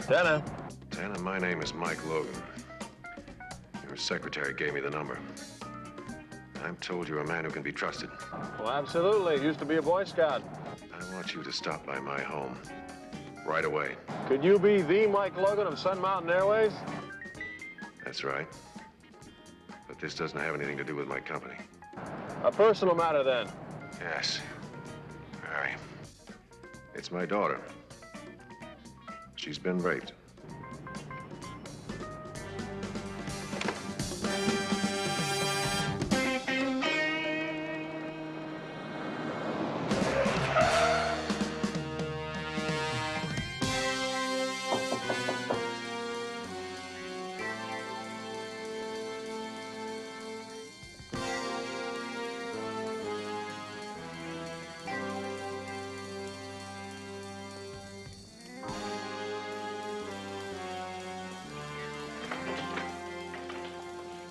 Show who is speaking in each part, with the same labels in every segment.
Speaker 1: Tanner.
Speaker 2: Tanner, my name is Mike Logan. Your secretary gave me the number. I'm told you're a man who can be trusted.
Speaker 1: Well, absolutely. Used to be a Boy Scout.
Speaker 2: I want you to stop by my home right away.
Speaker 1: Could you be the Mike Logan of Sun Mountain Airways?
Speaker 2: That's right. But this doesn't have anything to do with my company.
Speaker 1: A personal matter, then.
Speaker 2: Yes. Harry. It's my daughter. She's been raped.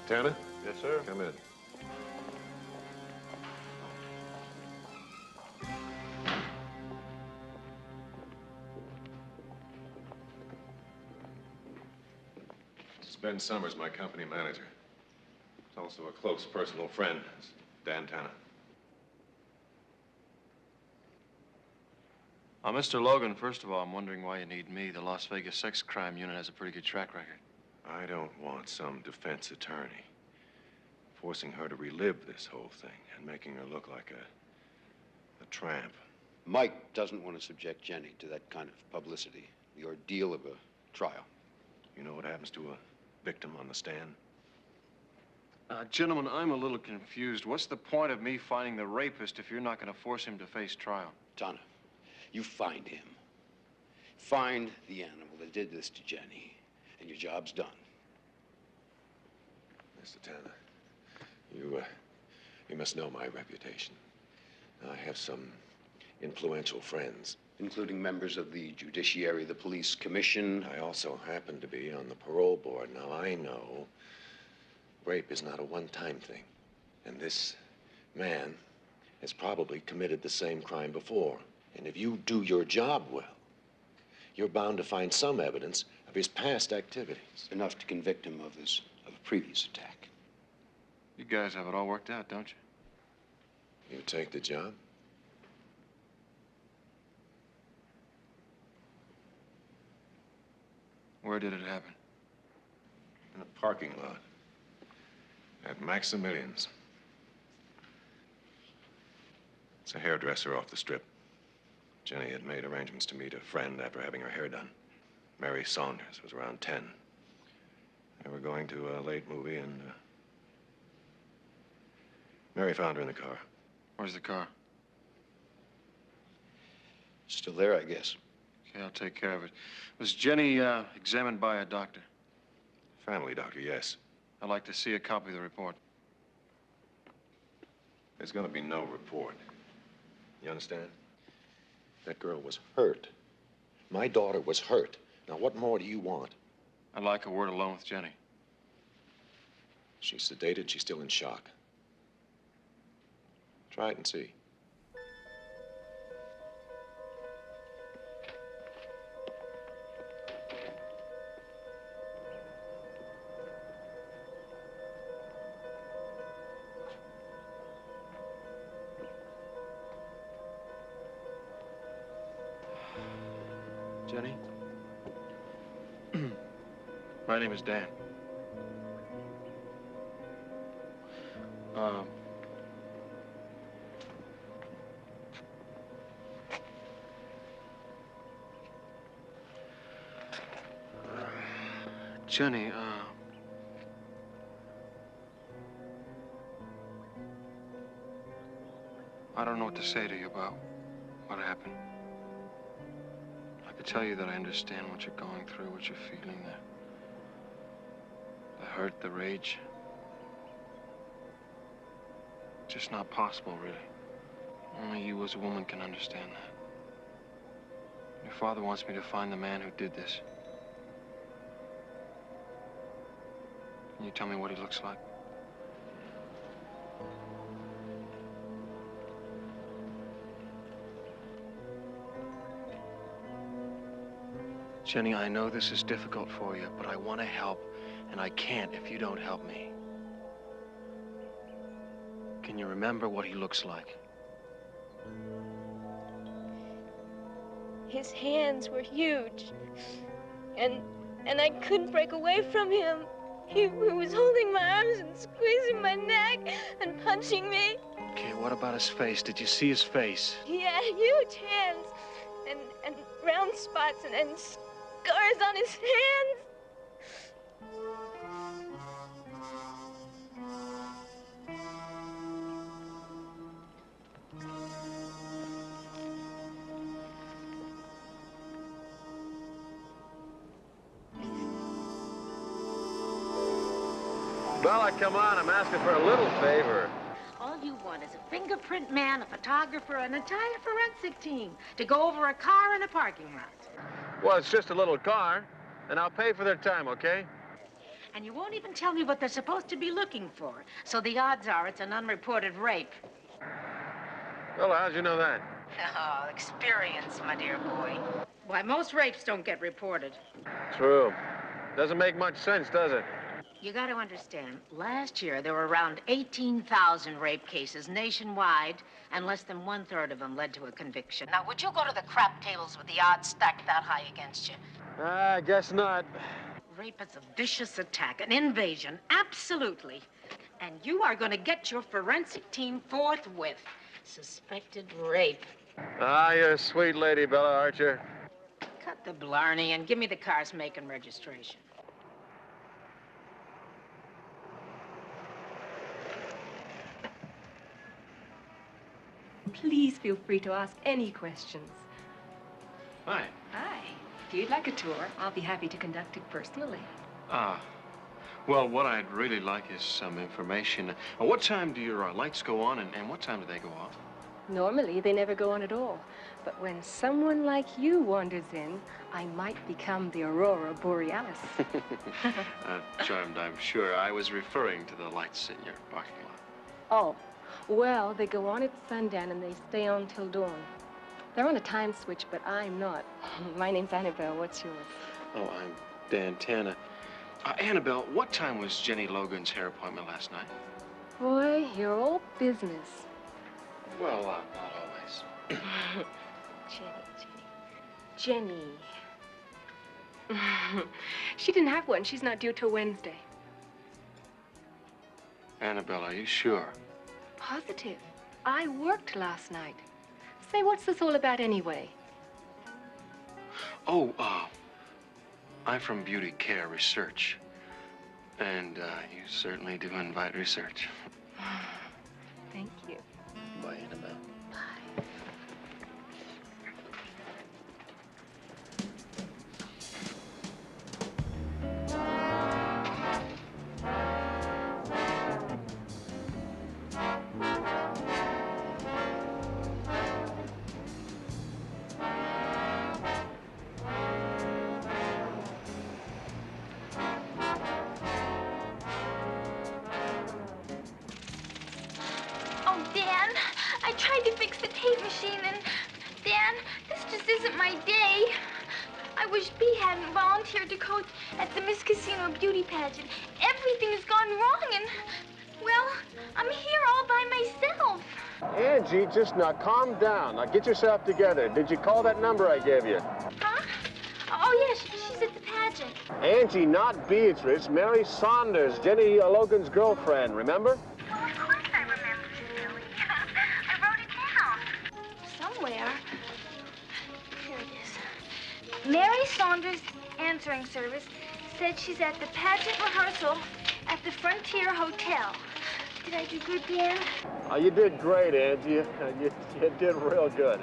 Speaker 2: Tanner?
Speaker 1: Yes, sir.
Speaker 2: Come in. This is Ben Summers, my company manager. He's also a close personal friend. It's Dan Tanner.
Speaker 3: Mr. Logan, first of all, I'm wondering why you need me. The Las Vegas sex crime unit has a pretty good track record.
Speaker 2: I don't want some defense attorney forcing her to relive this whole thing and making her look like a tramp.
Speaker 4: Mike doesn't want to subject Jenny to that kind of publicity, the ordeal of a trial.
Speaker 2: You know what happens to a victim on the stand?
Speaker 3: Gentlemen, I'm a little confused. What's the point of me finding the rapist if you're not going to force him to face trial?
Speaker 4: Donna, you find him. Find the animal that did this to Jenny, and your job's done.
Speaker 2: Mr. Tanner, you must know my reputation. I have some influential friends.
Speaker 4: Including members of the judiciary, the police commission.
Speaker 2: I also happen to be on the parole board. Now, I know rape is not a one-time thing. And this man has probably committed the same crime before. And if you do your job well, you're bound to find some evidence of his past activities.
Speaker 4: Enough to convict him of a previous attack.
Speaker 3: You guys have it all worked out, don't you?
Speaker 2: You take the job?
Speaker 3: Where did it happen?
Speaker 2: In a parking lot at Maximilian's. It's a hairdresser off the strip. Jenny had made arrangements to meet a friend after having her hair done. Mary Saunders was around 10. They were going to a late movie, and Mary found her in the car.
Speaker 3: Where's the car?
Speaker 4: Still there, I guess.
Speaker 3: Okay, I'll take care of it. Was Jenny examined by a doctor?
Speaker 2: Family doctor, yes.
Speaker 3: I'd like to see a copy of the report.
Speaker 2: There's going to be no report. You understand? That girl was hurt. My daughter was hurt. Now, what more do you want?
Speaker 3: I'd like a word alone with Jenny.
Speaker 2: She's sedated. She's still in shock. Try it and see.
Speaker 3: Jenny? My name is Dan. Jenny, I don't know what to say to you about what happened. I could tell you that I understand what you're going through, what you're feeling, the hurt, the rage. It's just not possible, really. Only you as a woman can understand that. Your father wants me to find the man who did this. Can you tell me what he looks like? Jenny, I know this is difficult for you, but I want to help, and I can't if you don't help me. Can you remember what he looks like?
Speaker 5: His hands were huge, and I couldn't break away from him. He was holding my arms and squeezing my neck and punching me.
Speaker 3: Okay, what about his face? Did you see his face?
Speaker 5: He had huge hands and round spots and scars on his hands.
Speaker 1: Bella, come on, I'm asking for a little favor.
Speaker 6: All you want is a fingerprint man, a photographer, an entire forensic team to go over a car in a parking lot.
Speaker 1: Well, it's just a little car, and I'll pay for their time, okay?
Speaker 6: And you won't even tell me what they're supposed to be looking for. So the odds are it's an unreported rape.
Speaker 1: Bella, how'd you know that?
Speaker 6: Oh, experience, my dear boy. Why, most rapes don't get reported.
Speaker 1: True. Doesn't make much sense, does it?
Speaker 6: You got to understand, last year there were around 18,000 rape cases nationwide, and less than 1/3 of them led to a conviction. Now, would you go to the crap tables with the odds stacked that high against you?
Speaker 1: I guess not.
Speaker 6: Rape is a vicious attack, an invasion, absolutely. And you are going to get your forensic team forthwith. Suspected rape.
Speaker 1: Ah, you're a sweet lady, Bella, aren't you?
Speaker 6: Cut the blarney and give me the car's make and registration.
Speaker 7: Please feel free to ask any questions.
Speaker 3: Hi.
Speaker 7: Hi. If you'd like a tour, I'll be happy to conduct it personally.
Speaker 3: Well, what I'd really like is some information. What time do your lights go on, and what time do they go off?
Speaker 7: Normally, they never go on at all. But when someone like you wanders in, I might become the Aurora Borealis.
Speaker 3: Charmed, I'm sure. I was referring to the lights in your parking lot.
Speaker 7: Oh, well, they go on at sundown and they stay on till dawn. They're on a time switch, but I'm not. My name's Annabelle. What's yours?
Speaker 3: Oh, I'm Dan Tanner. Annabelle, what time was Jenny Logan's hair appointment last night?
Speaker 7: Boy, you're all business.
Speaker 3: Well, not always.
Speaker 7: Jenny. She didn't have one. She's not due till Wednesday.
Speaker 3: Annabelle, are you sure?
Speaker 7: Positive. I worked last night. Say, what's this all about anyway?
Speaker 3: Oh, I'm from Beauty Care Research. And you certainly do invite research.
Speaker 7: Thank you.
Speaker 3: Bye, Annabelle.
Speaker 7: Bye.
Speaker 5: Oh, Dan, I tried to fix the tape machine, and Dan, this just isn't my day. I wish B hadn't volunteered to coach at the Miss Casino beauty pageant. Everything has gone wrong, and, well, I'm here all by myself.
Speaker 1: Angie, just now calm down. Now get yourself together. Did you call that number I gave you?
Speaker 5: Huh? Oh, yeah, she's at the pageant.
Speaker 1: Angie, not Beatrice. Mary Saunders, Jenny Logan's girlfriend, remember?
Speaker 5: Well, of course I remember, Billy. I wrote it down. Somewhere. Here it is. Mary Saunders answering service said she's at the pageant rehearsal at the Frontier Hotel. Did I do good, Dan?
Speaker 1: Oh, you did great, Angie. You did real good.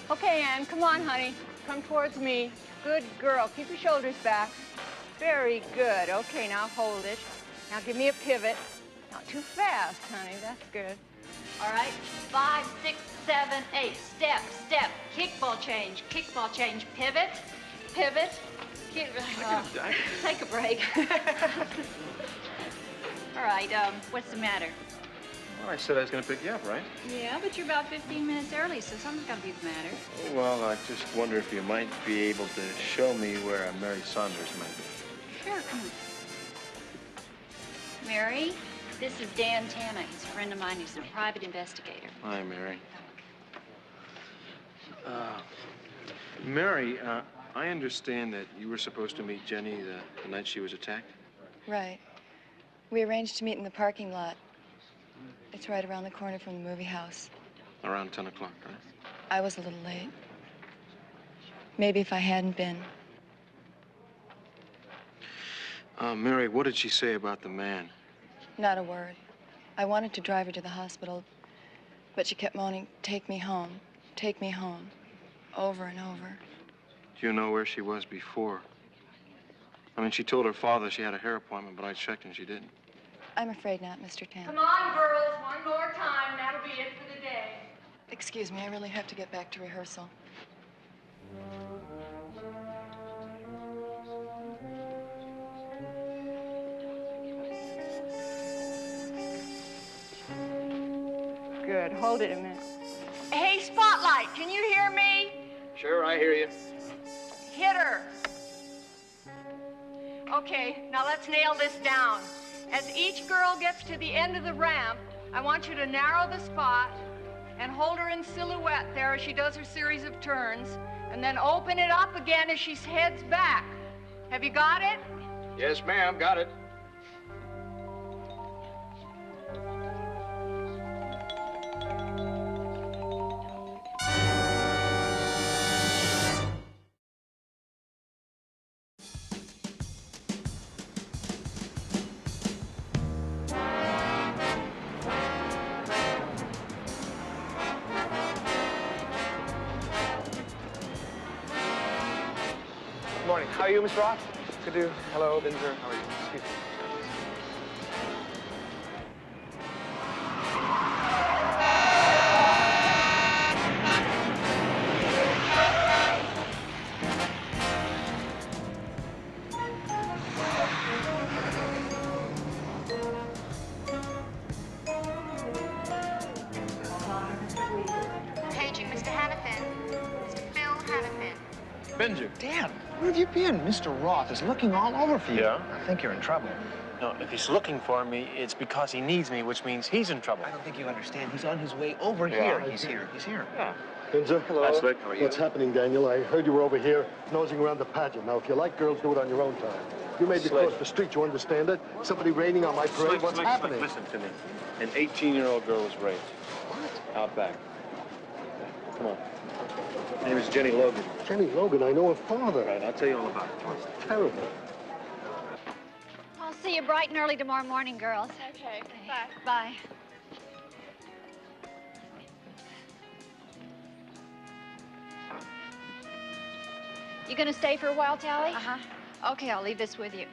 Speaker 8: Okay, Ann, come on, honey. Come towards me. Good girl. Keep your shoulders back. Very good. Okay, now hold it. Now give me a pivot. Not too fast, honey. That's good.
Speaker 9: All right, 5, 6, 7, 8. Step, step, kickball change, pivot, pivot. Take a break. All right, what's the matter?
Speaker 3: Well, I said I was going to pick you up, right?
Speaker 9: Yeah, but you're about 15 minutes early, so something's got to be the matter.
Speaker 3: Oh, well, I just wonder if you might be able to show me where Mary Saunders might be.
Speaker 9: Sure, come on. Mary, this is Dan Tanner. He's a friend of mine. He's a private investigator.
Speaker 3: Hi, Mary. Mary, I understand that you were supposed to meet Jenny the night she was attacked?
Speaker 10: Right. We arranged to meet in the parking lot. It's right around the corner from the movie house.
Speaker 3: Around 10 o'clock, right?
Speaker 10: I was a little late. Maybe if I hadn't been.
Speaker 3: Mary, what did she say about the man?
Speaker 10: Not a word. I wanted to drive her to the hospital, but she kept moaning, "Take me home, take me home," over and over.
Speaker 3: Do you know where she was before? I mean, she told her father she had a hair appointment, but I checked and she didn't.
Speaker 10: I'm afraid not, Mr. Tan.
Speaker 8: Come on, girls. One more time. That'll be it for the day.
Speaker 10: Excuse me, I really have to get back to rehearsal.
Speaker 8: Good. Hold it a minute. Hey, Spotlight, can you hear me?
Speaker 3: Sure, I hear you.
Speaker 8: Hit her. Okay, now let's nail this down. As each girl gets to the end of the ramp, I want you to narrow the spot and hold her in silhouette there as she does her series of turns, and then open it up again as she heads back. Have you got it?
Speaker 3: Yes, ma'am, got it.
Speaker 11: Morning. How are you, Miss Roth? Good to. Hello, Binzer. How are you? Excuse me.
Speaker 5: Paging Mr. Hannafin. Mr. Phil Hannafin.
Speaker 3: Benji.
Speaker 11: Dan, where have you been? Mr. Roth is looking all over for you.
Speaker 3: Yeah?
Speaker 11: I think you're in trouble.
Speaker 12: No, if he's looking for me, it's because he needs me, which means he's in trouble.
Speaker 11: I don't think you understand. He's on his way over
Speaker 12: Yeah.
Speaker 11: here. He's here. He's here.
Speaker 12: Yeah.
Speaker 13: Binzer, hello.
Speaker 3: Hi, Slick. How are you?
Speaker 13: What's happening, Daniel? I heard you were over here nosing around the pageant. Now, if you like girls, do it on your own time. You made me
Speaker 3: Slick.
Speaker 13: cross the street, you understand it? Somebody raining on my parade. What's happening?
Speaker 3: Listen to me. An 18-year-old girl was raped.
Speaker 13: What?
Speaker 3: Out back. Come on. Her name is Jenny Logan.
Speaker 13: Jenny Logan, I know her father.
Speaker 3: Right, I'll tell you all about it.
Speaker 13: Oh, it's terrible.
Speaker 9: I'll see you bright and early tomorrow morning, girls.
Speaker 5: Okay, bye.
Speaker 9: Bye. You gonna stay for a while, Tally?
Speaker 5: Uh-huh.
Speaker 9: Okay, I'll leave this with you.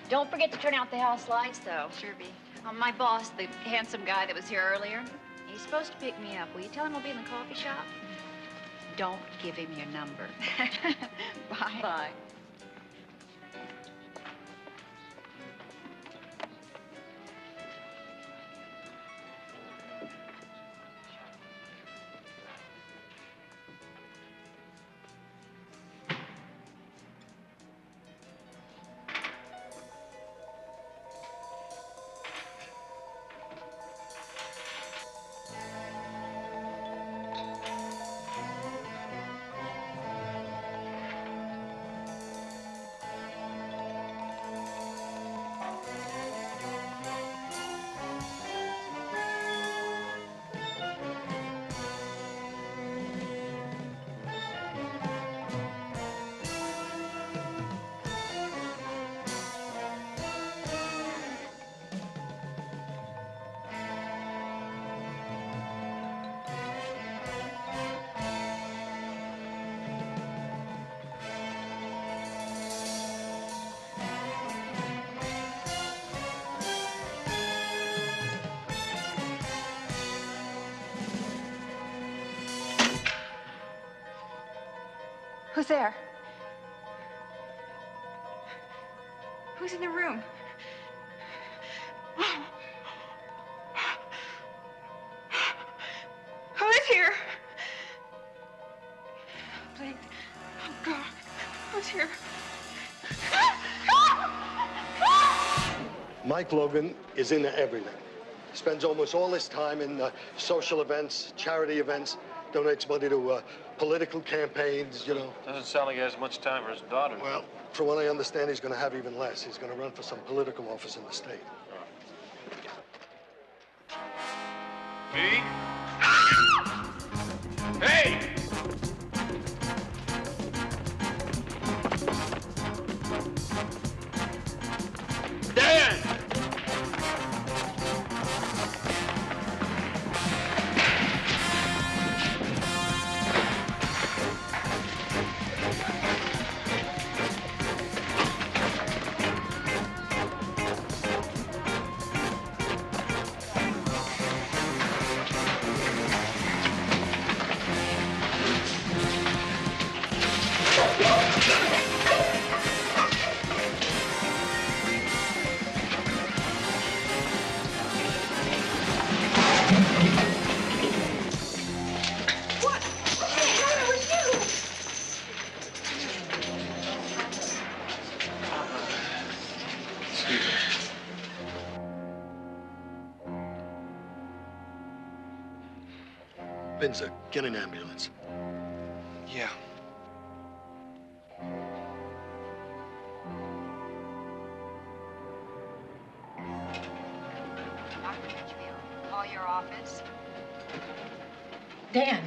Speaker 9: Don't forget to turn out the house lights, though.
Speaker 5: Sure be.
Speaker 9: My boss, the handsome guy that was here earlier, he's supposed to pick me up. Will you tell him I'll be in the coffee shop? Don't give him your number. Bye.
Speaker 5: Bye.
Speaker 10: there?
Speaker 9: Who's in the room? Who is here? Please. Oh, God. Who's here?
Speaker 13: Mike Logan is into everything. Spends almost all his time in social events, charity events, donates money to political campaigns, you know.
Speaker 12: Doesn't sound like he has much time for his daughter.
Speaker 13: Well, from what I understand, he's going to have even less. He's going to run for some political office in the state.
Speaker 3: Me? Hey! Dan!
Speaker 13: Binzer, get an ambulance.
Speaker 3: Yeah.
Speaker 6: Dr. Litchfield, call your office.
Speaker 14: Dan,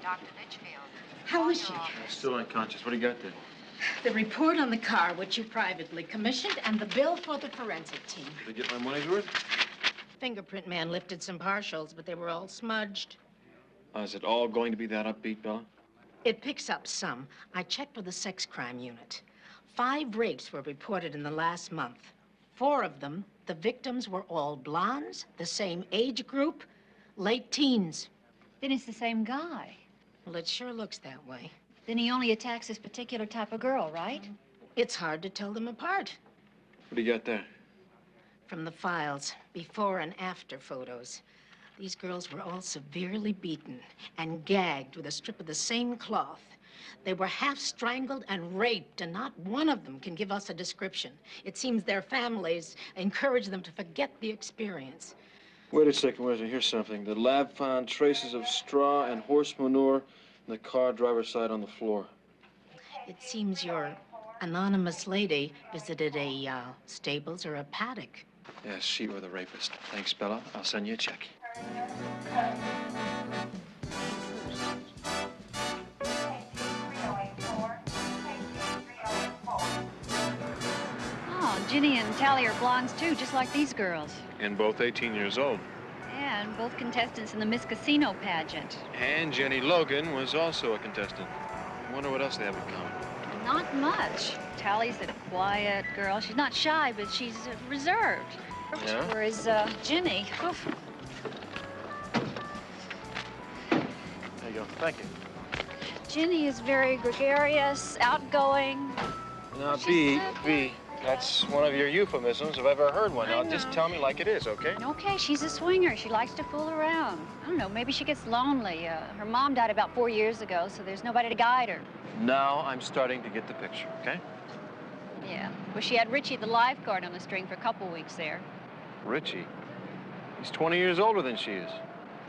Speaker 6: Dr. Litchfield.
Speaker 14: how is she?
Speaker 12: Still unconscious. What do you got there?
Speaker 14: The report on the car, which you privately commissioned, and the bill for the forensic team.
Speaker 12: Did I get my money's worth?
Speaker 14: Fingerprint man lifted some partials, but they were all smudged.
Speaker 12: Is it all going to be that upbeat, Bella?
Speaker 14: It picks up some. I checked with the sex crime unit. 5 rapes were reported in the last month. 4 of them, the victims were all blondes, the same age group, late teens.
Speaker 9: Then it's the same guy.
Speaker 14: Well, it sure looks that way.
Speaker 9: Then he only attacks this particular type of girl, right?
Speaker 14: It's hard to tell them apart.
Speaker 12: What do you got there?
Speaker 14: From the files, before and after photos. These girls were all severely beaten and gagged with a strip of the same cloth. They were half strangled and raped, and not one of them can give us a description. It seems their families encourage them to forget the experience.
Speaker 12: Wait a second, wait a second. Here's something. The lab found traces of straw and horse manure in the car driver's side on the floor.
Speaker 14: It seems your anonymous lady visited a stables or a paddock.
Speaker 12: Yes, she or the rapist. Thanks, Bella. I'll send you a check.
Speaker 9: Oh, Ginny and Tally are blondes, too, just like these girls.
Speaker 3: And both 18 years old.
Speaker 9: And both contestants in the Miss Casino pageant.
Speaker 3: And Jenny Logan was also a contestant. I wonder what else they have in common.
Speaker 9: Not much. Tally's a quiet girl. She's not shy, but she's reserved.
Speaker 3: Yeah?
Speaker 9: Whereas Ginny, oof.
Speaker 12: There you go. Thank you.
Speaker 9: Ginny is very gregarious, outgoing.
Speaker 12: Now, B, that's one of your euphemisms if I've ever heard one. Now, just tell me like it is, okay?
Speaker 9: Okay, she's a swinger. She likes to fool around. I don't know, maybe she gets lonely. Her mom died about 4 years ago, so there's nobody to guide her.
Speaker 12: Now I'm starting to get the picture, okay?
Speaker 9: Yeah. Well, she had Richie, the lifeguard, on the string for a couple weeks there.
Speaker 12: Richie? He's 20 years older than she is.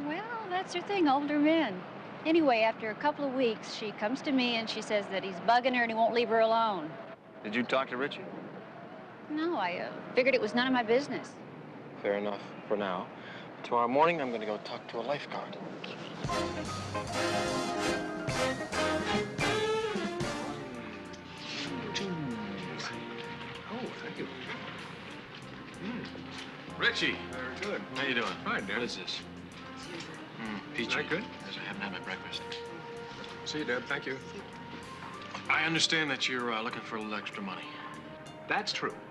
Speaker 9: Well, that's her thing, older men. Anyway, after a couple of weeks, she comes to me and she says that he's bugging her and he won't leave her alone.
Speaker 12: Did you talk to Richie?
Speaker 9: No, I figured it was none of my business.
Speaker 12: Fair enough for now. Tomorrow morning, I'm going to go talk to a lifeguard.
Speaker 3: Oh, thank you. Richie. Very good. How you doing? Fine, Dad.
Speaker 12: What is this?
Speaker 3: Peachy.
Speaker 12: Is that good?
Speaker 3: Yes, I haven't had my breakfast.
Speaker 11: See you, Dad. Thank you.
Speaker 3: I understand that you're looking for a little extra money.
Speaker 11: That's true.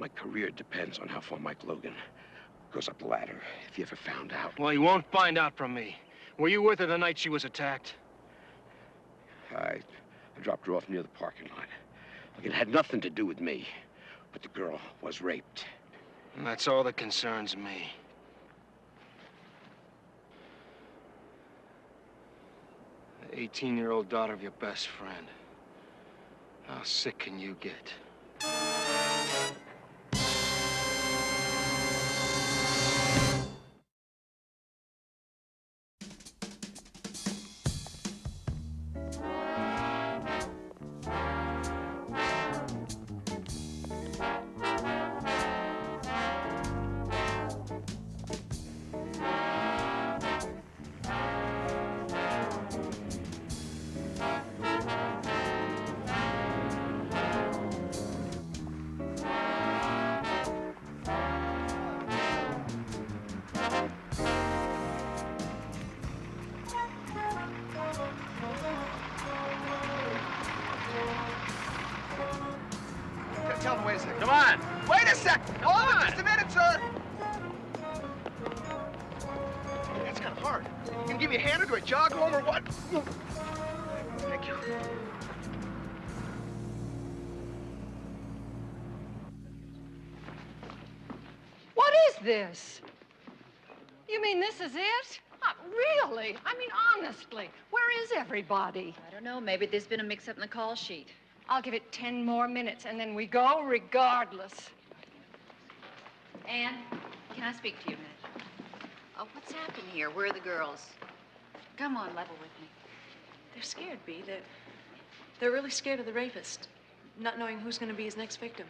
Speaker 4: My career depends on how far Mike Logan goes up the ladder, if you ever found out.
Speaker 15: Well, he won't find out from me. Were you with her the night she was attacked?
Speaker 4: I dropped her off near the parking lot. Look, it had nothing to do with me, but the girl was raped.
Speaker 15: And that's all that concerns me. The 18-year-old daughter of your best friend. How sick can you get?
Speaker 11: Tell him to wait a second.
Speaker 15: Come on!
Speaker 11: Wait a second! Hold on! Just a minute, sir! That's kind of hard. You can give me a hand, or do I jog home, or what? Thank you.
Speaker 8: What is this? You mean this is it? Really? I mean, honestly, where is everybody?
Speaker 9: I don't know. Maybe there's been a mix-up in the call sheet.
Speaker 8: I'll give it 10 more minutes, and then we go regardless.
Speaker 9: Anne, can I speak to you a minute? Oh, what's happened here? Where are the girls? Come on, level with me.
Speaker 16: They're scared, Bea. They're really scared of the rapist, not knowing who's going to be his next victim.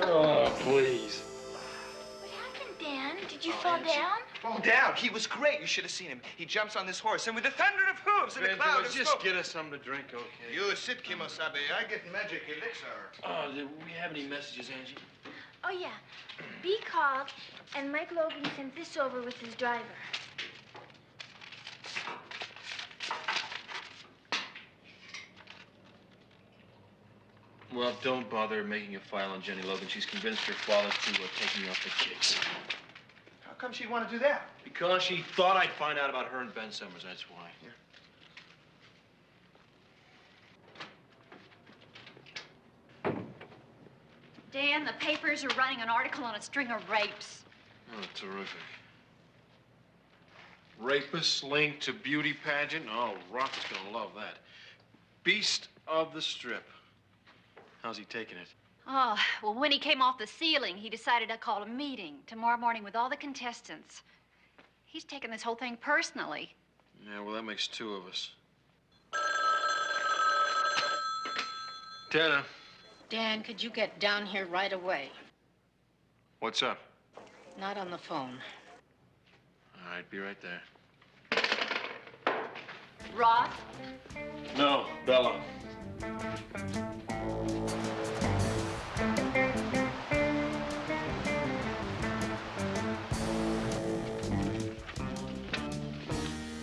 Speaker 12: Oh, please.
Speaker 5: What happened, Dan? Did you fall down?
Speaker 11: Fall down? He was great. You should have seen him. He jumps on this horse, and with the thunder of hooves and a cloud of
Speaker 15: just
Speaker 11: smoke.
Speaker 15: get us something to drink, okay?
Speaker 11: You sit, Kimosabe. I get magic elixir.
Speaker 12: Do we have any messages, Angie?
Speaker 5: Oh, yeah. B called, and Mike Logan sent this over with his driver.
Speaker 12: Well, don't bother making a file on Jenny Logan. She's convinced her father to take me off the case.
Speaker 11: How come she'd want to do that?
Speaker 12: Because she thought I'd find out about her and Ben Summers, that's why. Here.
Speaker 9: Dan, the papers are running an article on a string of rapes.
Speaker 12: Oh, terrific. Rapists linked to beauty pageant? Oh, Rock is gonna love that. Beast of the Strip. How's he taking it?
Speaker 9: Oh, well, when he came off the ceiling, he decided to call a meeting tomorrow morning with all the contestants. He's taking this whole thing personally.
Speaker 12: Yeah, well, that makes two of us. Tana.
Speaker 14: Dan, could you get down here right away?
Speaker 15: What's up?
Speaker 14: Not on the phone.
Speaker 12: All right, be right there.
Speaker 9: Roth?
Speaker 12: No, Bella.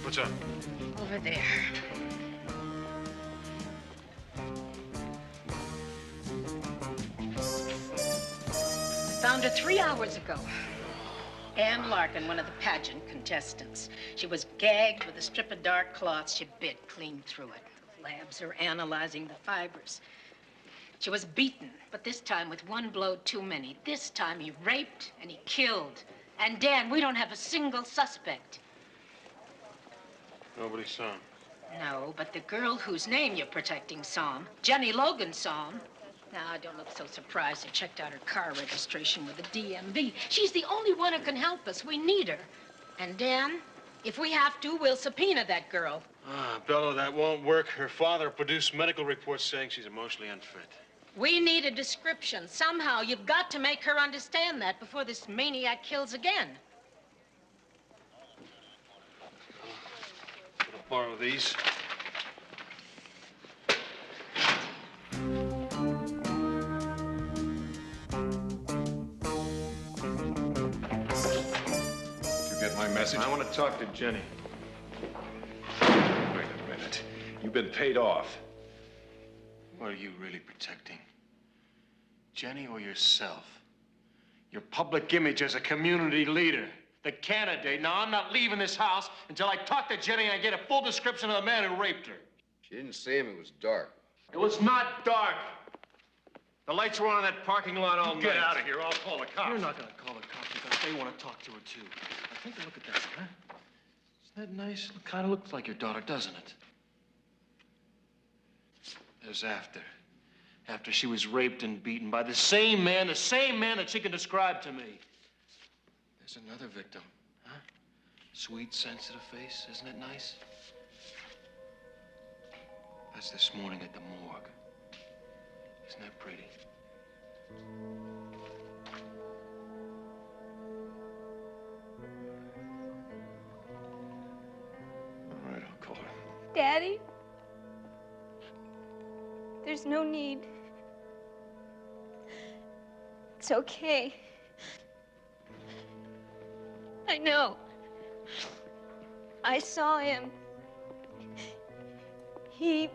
Speaker 15: What's up?
Speaker 14: Over there. Found her 3 hours ago. Ann Larkin, one of the pageant contestants. She was gagged with a strip of dark cloth. She bit clean through it. The labs are analyzing the fibers. She was beaten, but this time with one blow too many. This time he raped and he killed. And Dan, we don't have a single suspect.
Speaker 12: Nobody saw him.
Speaker 14: No, but the girl whose name you're protecting saw him. Jenny Logan saw him. Now, don't look so surprised. I checked out her car registration with the DMV. She's the only one who can help us. We need her. And Dan, if we have to, we'll subpoena that girl.
Speaker 15: Ah, Bella, that won't work. Her father produced medical reports saying she's emotionally unfit.
Speaker 14: We need a description. Somehow, you've got to make her understand that before this maniac kills again.
Speaker 12: borrow these.
Speaker 2: Get my message?
Speaker 12: I want to talk to Jenny.
Speaker 2: Wait a minute. You've been paid off.
Speaker 12: What are you really protecting? Jenny or yourself? Your public image as a community leader, the candidate. Now, I'm not leaving this house until I talk to Jenny and I get a full description of the man who raped her.
Speaker 17: She didn't see him. It was dark.
Speaker 12: It was not dark. The lights were on in that parking lot all night.
Speaker 2: Get out of here. I'll call the cops.
Speaker 12: You're not going to call the cops because they want to talk to her, too. Now, take a look at that, huh? Isn't that nice? It kind of looks like your daughter, doesn't it? There's after. After she was raped and beaten by the same man that she can describe to me. There's another victim, huh? Sweet, sensitive face. Isn't it nice? That's this morning at the morgue. Isn't that pretty?
Speaker 2: All right, I'll call her.
Speaker 5: Daddy? There's no need. It's okay. I know. I saw him. He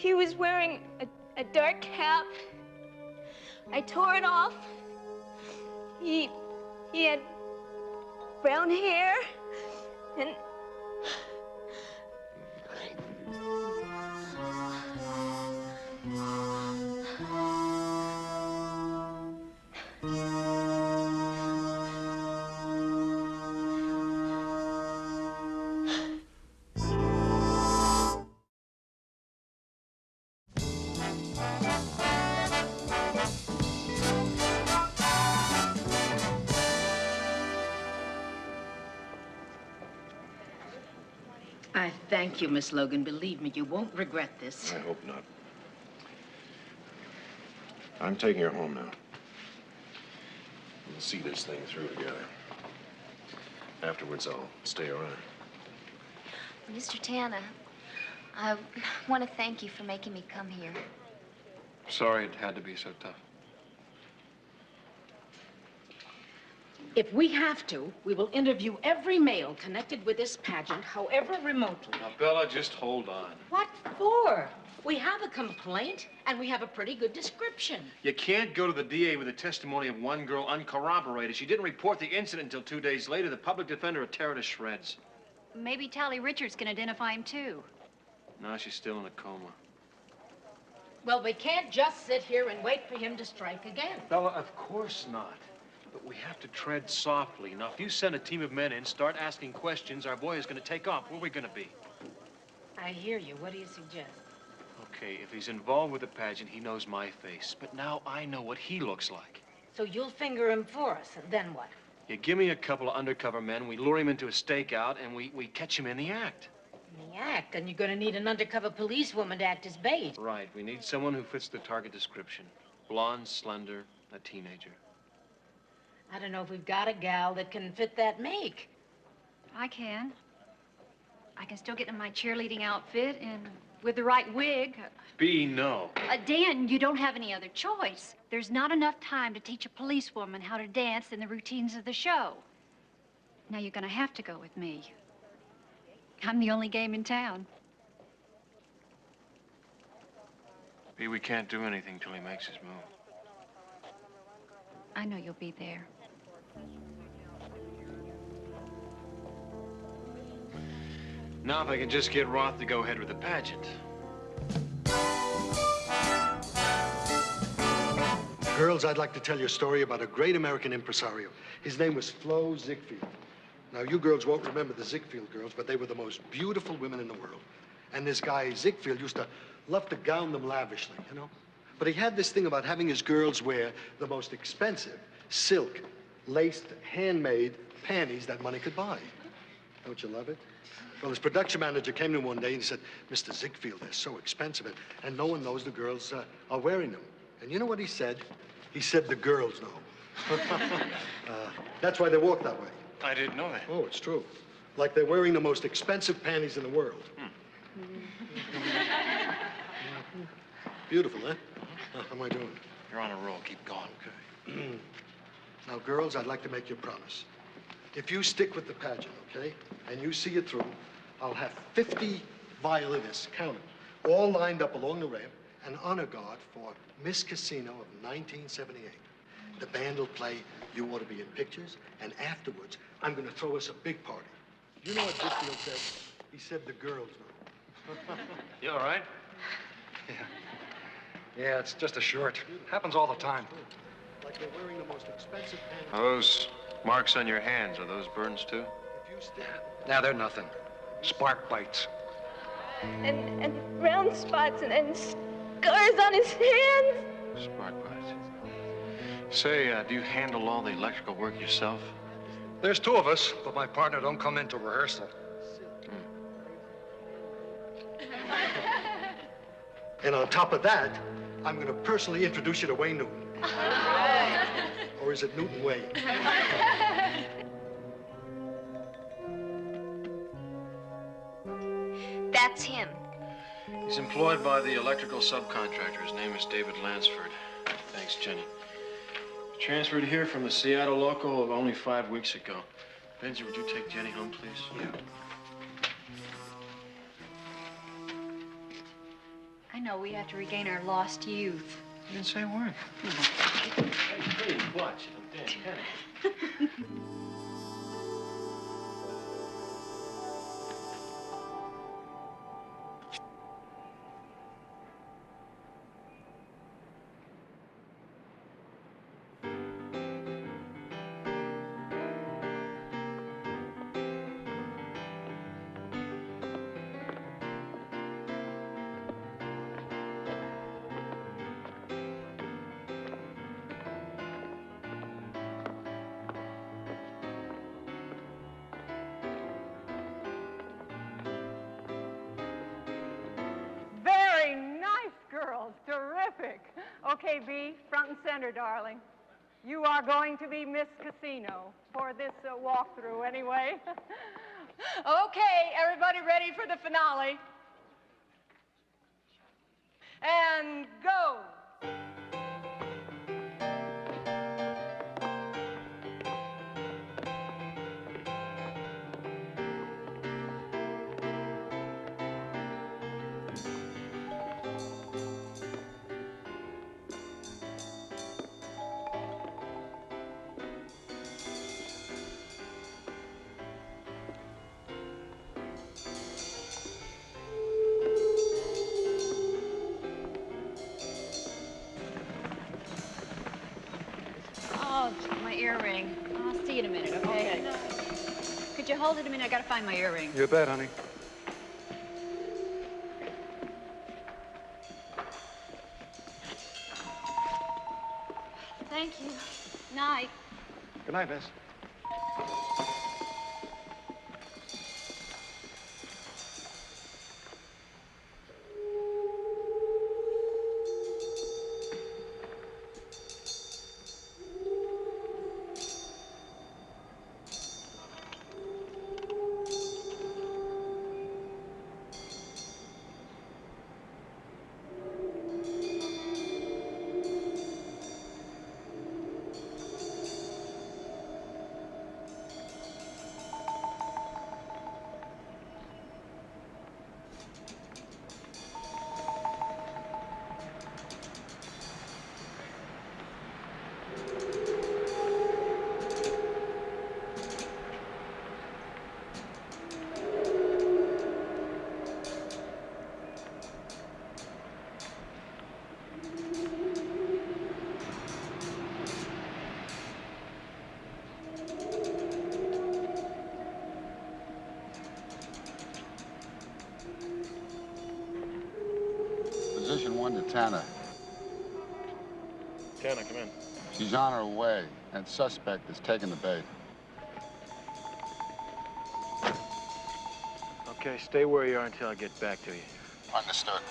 Speaker 5: was wearing a dark cap. I tore it off. He had brown hair and
Speaker 14: I thank you, Miss Logan. Believe me, you won't regret this.
Speaker 2: I hope not. I'm taking her home now. We'll see this thing through together. Afterwards, I'll stay around.
Speaker 5: Mr. Tanner, I want to thank you for making me come here.
Speaker 3: Sorry it had to be so tough.
Speaker 14: If we have to, we will interview every male connected with this pageant, however remotely.
Speaker 12: Now, Bella, just hold on.
Speaker 14: What for? We have a complaint, and we have a pretty good description.
Speaker 12: You can't go to the DA with the testimony of one girl uncorroborated. She didn't report the incident until 2 days later. The public defender would tear her to shreds.
Speaker 9: Maybe Tally Richards can identify him, too.
Speaker 12: No, she's still in a coma.
Speaker 14: Well, we can't just sit here and wait for him to strike again.
Speaker 12: Bella, of course not. But we have to tread softly. Now, if you send a team of men in, start asking questions, our boy is going to take off. Where are we going to be?
Speaker 14: I hear you. What do you suggest?
Speaker 12: Okay, if he's involved with the pageant, he knows my face. But now I know what he looks like.
Speaker 14: So you'll finger him for us, and then what?
Speaker 12: You give me a couple of undercover men, we lure him into a stakeout, and we catch him in the act.
Speaker 14: In the act? And you're going to need an undercover policewoman to act as bait.
Speaker 12: Right. We need someone who fits the target description. Blonde, slender, a teenager.
Speaker 14: I don't know if we've got a gal that can fit that make.
Speaker 9: I can. I can still get in my cheerleading outfit and with the right wig.
Speaker 12: B, no.
Speaker 9: Dan, you don't have any other choice. There's not enough time to teach a policewoman how to dance in the routines of the show. Now you're gonna have to go with me. I'm the only game in town.
Speaker 3: B, we can't do anything till he makes his move.
Speaker 9: I know you'll be there.
Speaker 12: Now, if I can just get Roth to go ahead with the pageant.
Speaker 13: Girls, I'd like to tell you a story about a great American impresario. His name was Flo Ziegfeld. Now, you girls won't remember the Ziegfeld girls, but they were the most beautiful women in the world. And this guy, Ziegfeld, used to love to gown them lavishly, you know? But he had this thing about having his girls wear the most expensive silk, laced, handmade panties that money could buy. Don't you love it? Well, his production manager came to him one day and he said, Mr. Ziegfeld, they're so expensive, and no one knows the girls are wearing them. And you know what he said? He said the girls know. That's why they walk that way.
Speaker 3: I didn't know that.
Speaker 13: Oh, it's true. Like they're wearing the most expensive panties in the world. Beautiful, huh? How am I doing?
Speaker 3: You're on a roll. Keep going.
Speaker 13: Okay. Now, girls, I'd like to make you a promise. If you stick with the pageant, okay, and you see it through, I'll have 50 violinists, count 'em, all lined up along the ramp, and honor guard for Miss Casino of 1978. The band will play You Ought to Be in Pictures, and afterwards, I'm going to throw us a big party. You know what Whitfield said? He said the girls know.
Speaker 12: You all right?
Speaker 18: Yeah, it's just a short. Happens all the time.
Speaker 13: Like they're wearing the most expensive panties.
Speaker 3: Are those marks on your hands, are those burns too?
Speaker 18: Now they're nothing. Spark bites.
Speaker 5: And round spots and scars on his hands.
Speaker 3: Spark bites. Say, do you handle all the electrical work yourself?
Speaker 18: There's two of us, but my partner don't come into rehearsal.
Speaker 13: And on top of that, I'm going to personally introduce you to Wayne Newton. Or is it Newton Wayne?
Speaker 5: That's him.
Speaker 3: He's employed by the electrical subcontractor. His name is David Lansford. Thanks, Jenny. Transferred here from the Seattle local only 5 weeks ago. Benji, would you take Jenny home, please?
Speaker 18: Yeah.
Speaker 9: I know we have to regain our lost youth.
Speaker 3: You didn't say a word. Hey, please, watch. I'm Dan Kenny.
Speaker 8: Very nice girls, terrific. Okay, B, front and center, darling. You are going to be Miss Casino for this walkthrough anyway. Okay, everybody ready for the finale? And go.
Speaker 9: Oh, my earring. I'll see you in a minute, okay? Could you hold it a minute? I gotta find my earring.
Speaker 18: You bet, honey.
Speaker 9: Thank you. Night.
Speaker 18: Good night, miss.
Speaker 19: Position 1 to Tana.
Speaker 3: Tana, come in.
Speaker 19: She's on her way, and suspect is taking the bait.
Speaker 3: Okay, stay where you are until I get back to you.
Speaker 19: Understood.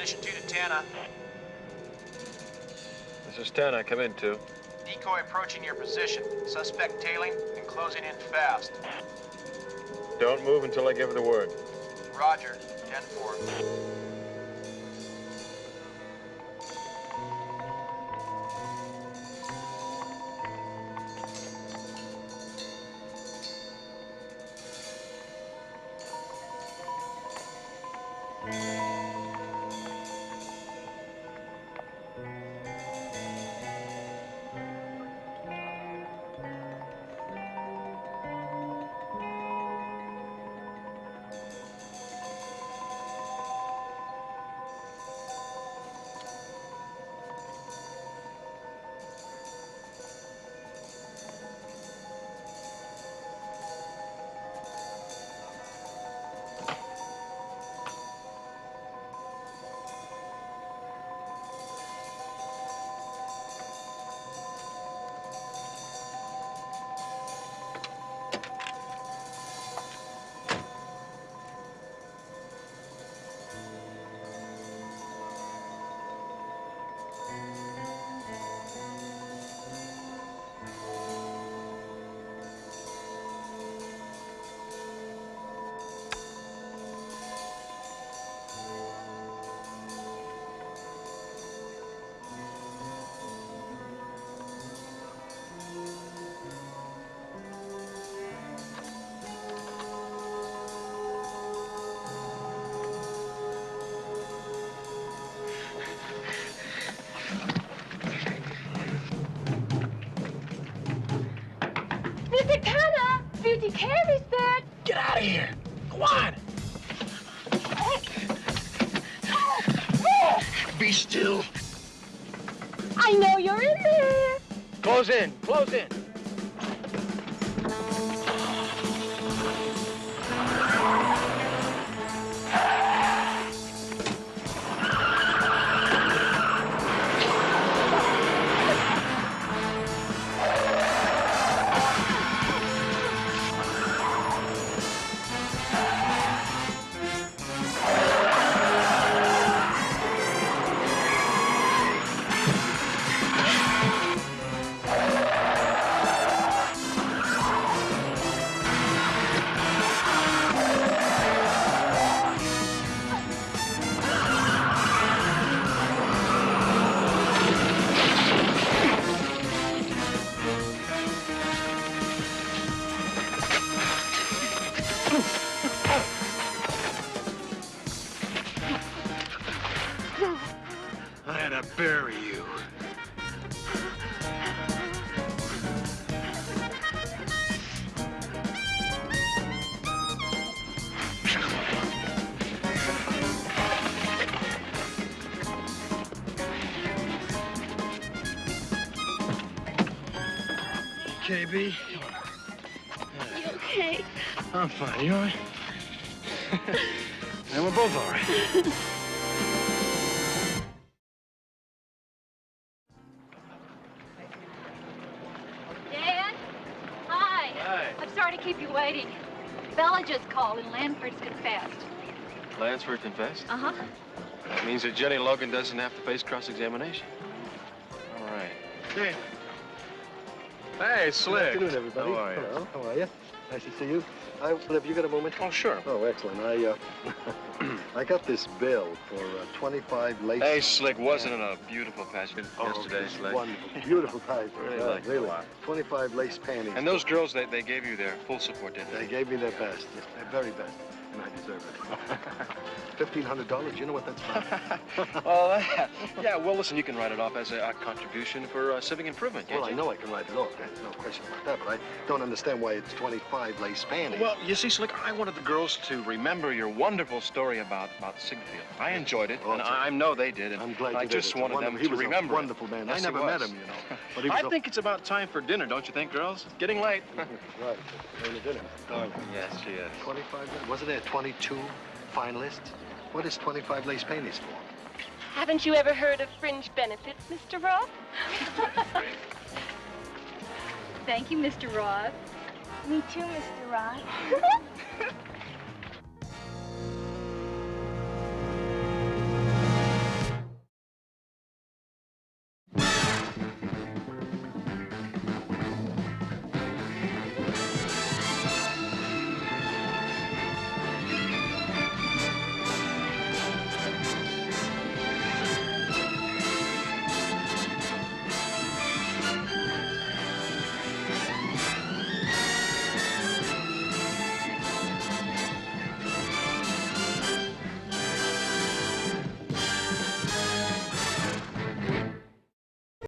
Speaker 20: Station 2 to Tana.
Speaker 3: This is 10. I come in, 2.
Speaker 20: Decoy approaching your position. Suspect tailing and closing in fast.
Speaker 3: Don't move until I give the word.
Speaker 20: Roger. 10-4.
Speaker 5: Mr. Tanner, beauty care is there.
Speaker 15: Get out of here. Go on. Be still.
Speaker 5: I know you're in there.
Speaker 15: Close in. Close in. I had to bury you. KB?
Speaker 5: You okay?
Speaker 15: I'm fine. You all right? And we're both all right.
Speaker 9: Dad? Hi.
Speaker 3: Hi.
Speaker 9: I'm sorry to keep you waiting. Bella just called and Lanford's confessed.
Speaker 3: Lansford confessed?
Speaker 9: Uh-huh.
Speaker 3: That means that Jenny Logan doesn't have to face cross-examination. All right.
Speaker 13: Hey.
Speaker 3: Hey, Slick.
Speaker 13: Good afternoon, everybody.
Speaker 3: How are you?
Speaker 13: Hello. How are you? Nice to see you. Well, have you got a moment?
Speaker 3: Oh, sure.
Speaker 13: Oh, excellent. I got this bill for 25 lace.
Speaker 3: Hey, Slick, wasn't it a beautiful pageant yesterday,
Speaker 13: it's
Speaker 3: Slick?
Speaker 13: wonderful. Beautiful pageant.
Speaker 3: Really liked it a lot.
Speaker 13: 25 lace panties.
Speaker 3: And those girls, they gave you their full support, didn't they?
Speaker 13: They gave me their best, their very best, and I deserve it. $1,500, you know what that's about?
Speaker 3: Oh, yeah, well, listen, you can write it off as a contribution for civic improvement, can't
Speaker 13: Well,
Speaker 3: you?
Speaker 13: I know I can write it off. There's no question about that, but I don't understand why it's 25 lace panties.
Speaker 3: Well, you see, Slick, I wanted the girls to remember your wonderful story about Ziegfeld. I enjoyed it, and I know they did. And
Speaker 13: I'm glad
Speaker 3: I
Speaker 13: you did.
Speaker 3: just
Speaker 13: It's a
Speaker 3: wanted them
Speaker 13: wonderful-
Speaker 3: to remember
Speaker 13: He was a wonderful man.
Speaker 3: Yes,
Speaker 13: I never
Speaker 3: he
Speaker 13: met
Speaker 3: was.
Speaker 13: him, you know. But he was
Speaker 3: I think it's about time for dinner, don't you think, girls? It's getting late.
Speaker 13: Right. Going to dinner. Darling.
Speaker 3: Yes, she is.
Speaker 13: 25, wasn't there 22 finalists? What is 25 lace panties for?
Speaker 5: Haven't you ever heard of fringe benefits, Mr. Roth?
Speaker 9: Thank you, Mr. Roth.
Speaker 5: Me too, Mr. Roth.